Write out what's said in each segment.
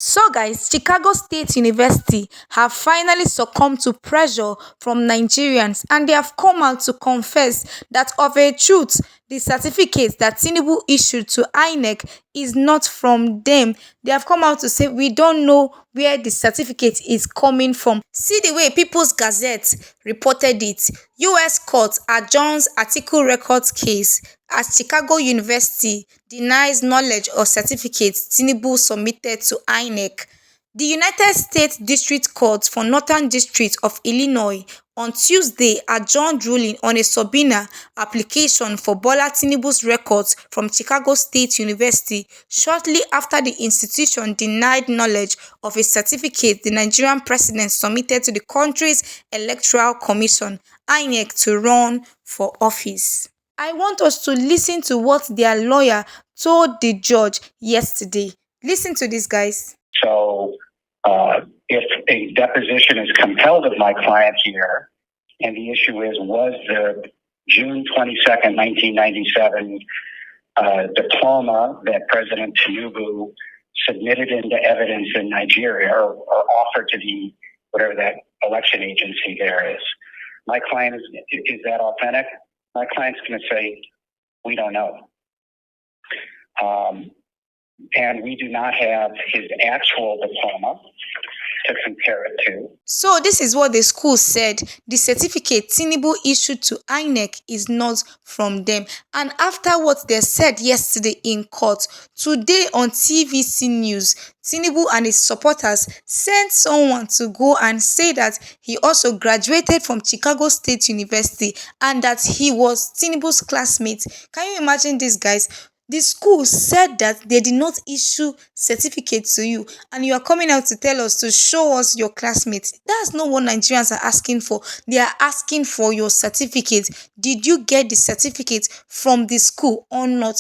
So guys, Chicago State University have finally succumbed to pressure from Nigerians and they have come out to confess that of a truth, the certificate that Tinubu issued to Inec is not from them. They have come out to say we don't know where the certificate is coming from. See the way People's Gazette reported it. US court adjourns article records case as Chicago University denies knowledge of certificates Tinubu submitted to Inec. The United States District Court for Northern District of Illinois on Tuesday adjourned ruling on a subpoena application for Bola Tinubu's records from Chicago State University shortly after the institution denied knowledge of a certificate the Nigerian president submitted to the country's Electoral Commission, INEC, to run for office. I want us to listen to what their lawyer told the judge yesterday. Listen to this, guys. So if a deposition is compelled of my client here, and the issue is, was the June 22nd, 1997 diploma that President Tinubu submitted into evidence in Nigeria or offered to the, whatever that election agency there is, my client is that authentic? My client's going to say, we don't know. And we do not have his actual diploma to compare it to. So this is what the school said. The certificate Tinubu issued to INEC is not from them. And after what they said yesterday in court, today on TVC News, Tinubu and his supporters sent someone to go and say that he also graduated from Chicago State University and that he was Tinubu's classmate. Can you imagine this, guys? The school said that they did not issue certificates to you, and you are coming out to tell us to show us your classmates. That's not what Nigerians are asking for. They are asking for your certificate. Did you get the certificate from the school or not?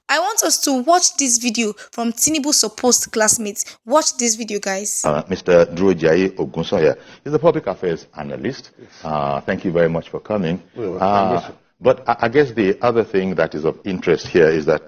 I want us to watch this video from Tinubu's supposed classmates. Watch this video, guys. Mr. Drojaye Ogunsoya is a public affairs analyst. Thank you very much for coming. But I guess the other thing that is of interest here is that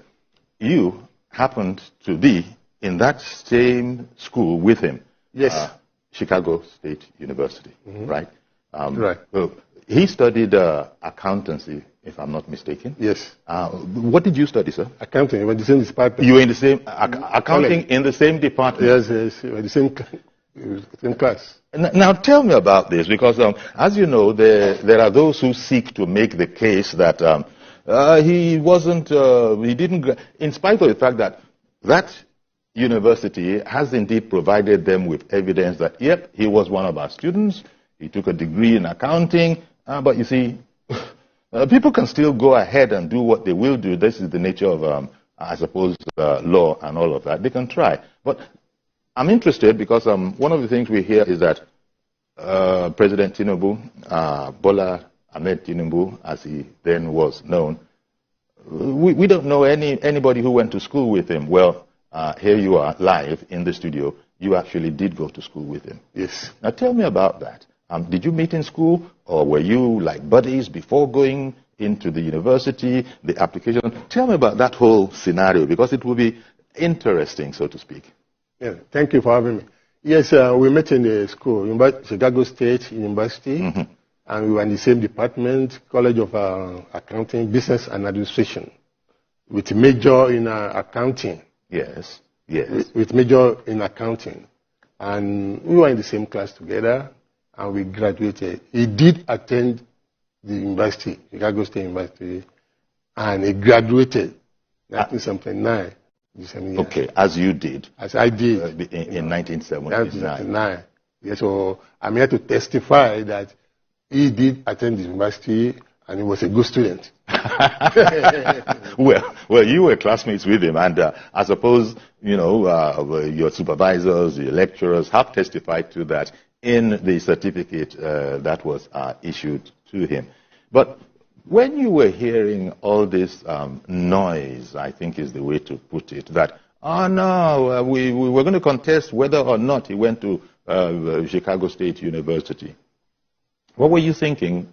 you happened to be in that same school with him. Yes. Chicago State University, right? Right. Well, he studied accountancy, if I'm not mistaken. Yes. What did you study, sir? Accounting. We were in the same department. You were in the same accounting in the same department. Yes, we were in the same class. Now tell me about this, because as you know, there are those who seek to make the case that he didn't, in spite of the fact that that university has indeed provided them with evidence that, yep, he was one of our students, he took a degree in accounting, but you see, people can still go ahead and do what they will do. This is the nature of, I suppose, law and all of that. They can try. But I'm interested because one of the things we hear is that President Tinubu, Bola Ahmed Tinubu, as he then was known, we don't know anybody who went to school with him. Well, here you are live in the studio. You actually did go to school with him. Yes. Now tell me about that. Did you meet in school, or were you like buddies before going into the university, the application? Tell me about that whole scenario, because it will be interesting, so to speak. Yeah, thank you for having me. Yes, we met in the school, Chicago State University, and we were in the same department, College of Accounting, Business and Administration, with a major in accounting. Yes, yes. With major in accounting. And we were in the same class together, and we graduated. He did attend the university, Chicago State University, and he graduated in 1979. Okay, as you did. As I did. In 1979. Yes, so I'm here to testify that he did attend the university and he was a good student. well, you were classmates with him, and I suppose, you know, your supervisors, your lecturers have testified to that in the certificate that was issued to him. But when you were hearing all this noise, I think is the way to put it, that, oh no, we were going to contest whether or not he went to Chicago State University. What were you thinking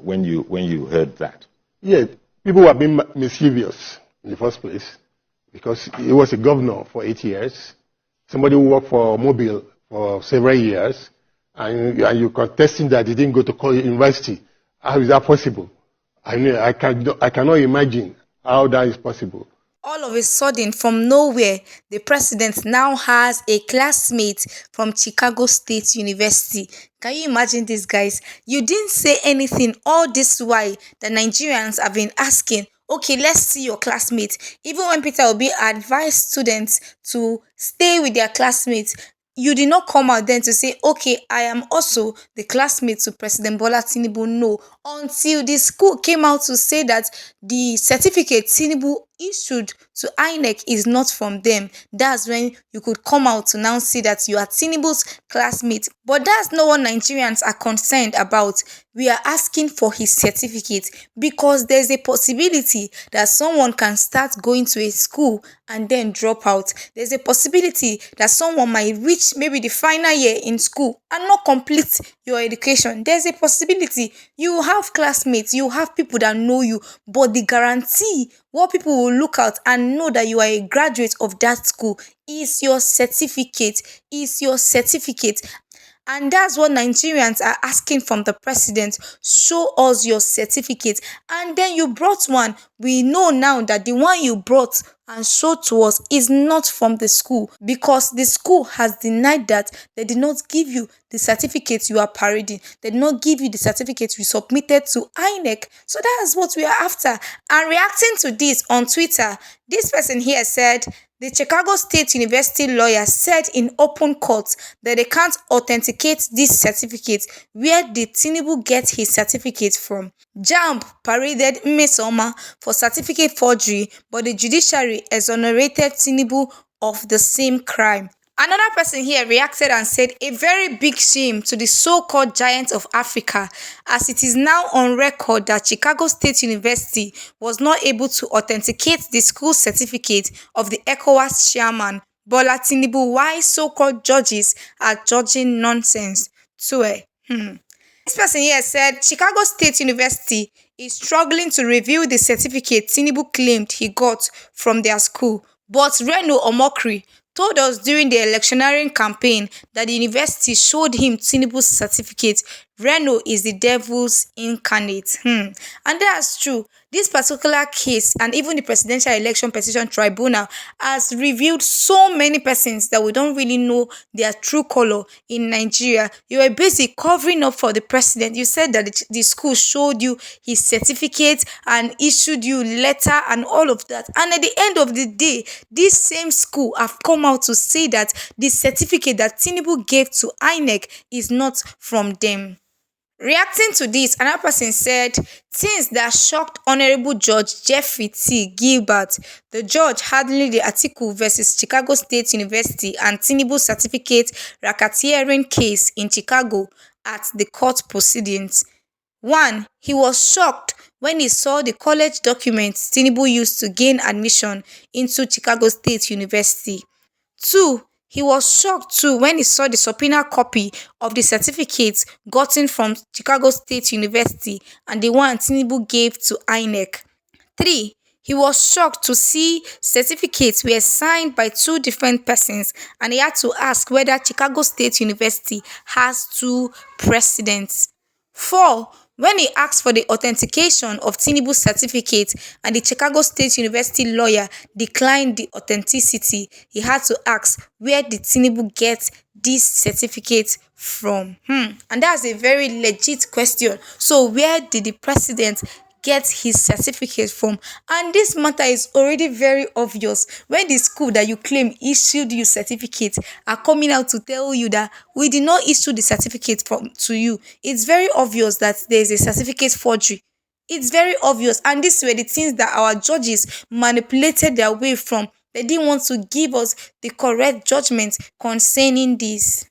when you heard that? Yeah, people were being mischievous in the first place, because he was a governor for 8 years, somebody who worked for Mobile for several years, and you're contesting that he didn't go to college university. How is that possible? I cannot imagine how that is possible. All of a sudden, from nowhere, the president now has a classmate from Chicago State University. Can you imagine this, guys? You didn't say anything all this while the Nigerians have been asking, okay, let's see your classmate. Even when Peter Obi advised students to stay with their classmates, you did not come out then to say, okay, I am also the classmate to President Bola Tinubu. No, until the school came out to say that the certificate Tinubu issued to Inec is not from them. That's when you could come out to now say that you are Tinubu's classmate. But that's not what Nigerians are concerned about. We are asking for his certificate because there's a possibility that someone can start going to a school and then drop out. There's a possibility that someone might reach maybe the final year in school and not complete your education. There's a possibility you have classmates, you have people that know you, but the guarantee what people will look out and know that you are a graduate of that school is your certificate, and that's what Nigerians are asking from the president. Show us your certificate. And then you brought one. We know now that the one you brought and showed to us is not from the school because the school has denied that they did not give you the certificate you are parading. They did not give you the certificate you submitted to Inec. So that's what we are after. And reacting to this on Twitter, this person here said, the Chicago State University lawyer said in open court that they can't authenticate this certificate. Where did Tinubu get his certificate from? JAMB paraded Mmesoma for certificate forgery, but the judiciary exonerated Tinubu of the same crime. Another person here reacted and said, a very big shame to the so-called giant of Africa, as it is now on record that Chicago State University was not able to authenticate the school certificate of the ECOWAS chairman, Bola Tinubu, why so-called judges are judging nonsense. This person here said, Chicago State University is struggling to reveal the certificate Tinubu claimed he got from their school, but Reno Omokri told us during the electioneering campaign that the university showed him Tinubu's certificate. Reno is the devil's incarnate. And that's true. This particular case and even the Presidential Election Petition Tribunal has revealed so many persons that we don't really know their true color in Nigeria. You were busy covering up for the president. You said that the school showed you his certificate and issued you letter and all of that. And at the end of the day, this same school have come out to say that the certificate that Tinubu gave to Inec is not from them. Reacting to this, another person said, things that shocked Honorable Judge Jeffrey T. Gilbert, the judge handling the Atiku versus Chicago State University and Tinubu certificate racketeering case in Chicago at the court proceedings. 1. He was shocked when he saw the college documents Tinubu used to gain admission into Chicago State University. 2. He was shocked too when he saw the subpoena copy of the certificates gotten from Chicago State University and the one Tinubu gave to Inec. 3. He was shocked to see certificates were signed by two different persons and he had to ask whether Chicago State University has two presidents. 4. When he asked for the authentication of Tinubu's certificate and the Chicago State University lawyer declined the authenticity, he had to ask, where did Tinubu get this certificate from? And that's a very legit question. So where did the president get his certificate from? And this matter is already very obvious when the school that you claim issued you certificate are coming out to tell you that we did not issue the certificate to you. It's very obvious that there is a certificate forgery. It's very obvious, and these were the things that our judges manipulated their way from. They didn't want to give us the correct judgment concerning this.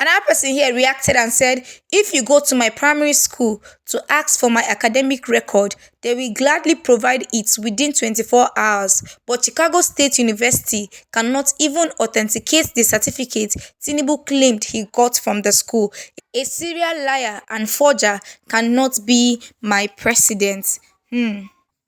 Another person here reacted and said, if you go to my primary school to ask for my academic record, they will gladly provide it within 24 hours. But Chicago State University cannot even authenticate the certificate Tinubu claimed he got from the school. A serial liar and forger cannot be my president.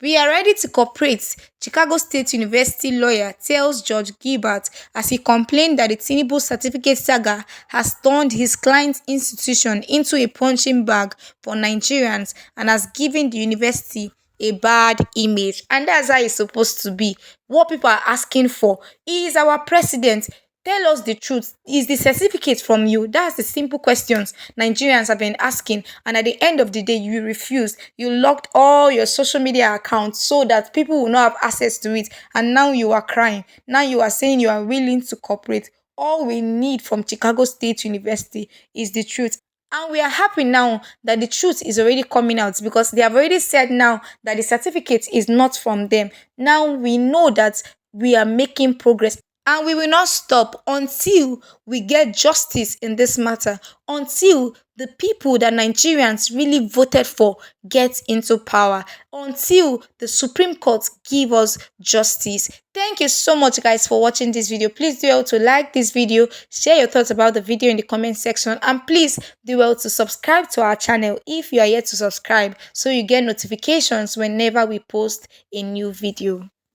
We are ready to cooperate, Chicago State University lawyer tells Judge Gilbert as he complained that the Tinubu certificate saga has turned his client's institution into a punching bag for Nigerians and has given the university a bad image. And that's how it's supposed to be. What people are asking for is our president. Tell us the truth. Is the certificate from you? That's the simple questions Nigerians have been asking. And at the end of the day, you refused. You locked all your social media accounts so that people will not have access to it. And now you are crying. Now you are saying you are willing to cooperate. All we need from Chicago State University is the truth. And we are happy now that the truth is already coming out because they have already said now that the certificate is not from them. Now we know that we are making progress. And we will not stop until we get justice in this matter, until the people that Nigerians really voted for get into power, until the Supreme Court give us justice. Thank you so much, guys, for watching this video. Please do well to like this video, share your thoughts about the video in the comment section, and please do well to subscribe to our channel if you are yet to subscribe so you get notifications whenever we post a new video.